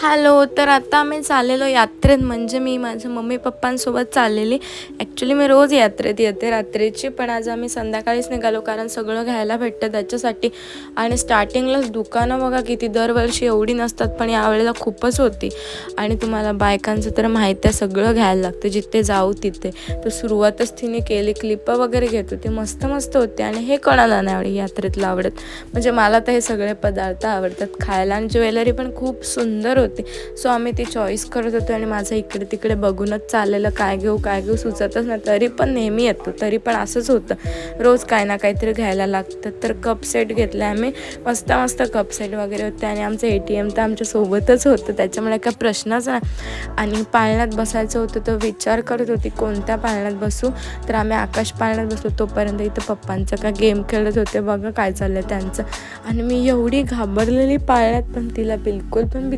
Hello. तर आता आम्ही चाललेलो यात्रेत, म्हणजे मी माझ्या मम्मी पप्पांसोबत चाललेली. ॲक्च्युली मी रोज यात्रेत येते रात्रीची, पण आज आम्ही संध्याकाळीच निघालो कारण सगळं घ्यायला भेटतं त्याच्यासाठी. आणि स्टार्टिंगलाच दुकानं बघा किती, दरवर्षी एवढी नसतात पण यावेळेला खूपच होती. आणि तुम्हाला बायकांचं तर माहीत आहे, सगळं घ्यायला लागतं जिथे जाऊ तिथे. तर सुरुवातच तिने केली, क्लिपं वगैरे घेत होते, मस्त मस्त होते. आणि हे कोणाला नाही आवडी यात्रेतलं आवडत, म्हणजे मला तर हे सगळे पदार्थ आवडतात खायला. आणि ज्वेलरी पण खूप सुंदर होती. सो आम्ही ती चॉईस करत होतो आणि माझं इकडे तिकडे बघूनच चाललेलं, काय घेऊ सुचतच नाही. तरी पण नेहमी येतो, तरी पण असंच होतं, रोज काय ना काहीतरी घ्यायला लागतं. तर कप सेट घेतला आम्ही, मस्त मस्त कप सेट वगैरे होते. आणि आमचं ATM तर आमच्या सोबतच होतं, त्याच्यामुळे काय प्रश्नच नाही. आणि पाळण्यात बसायचं होतं, तर विचार करत होती कोणत्या पाळण्यात बसू. तर आम्ही आकाश पाळण्यात बसलो. तोपर्यंत इथं पप्पांचं काय गेम खेळत होते, बघा काय चाललं त्यांचं. आणि मी एवढी घाबरलेली पाळण्यात, पण तिला बिलकुल पण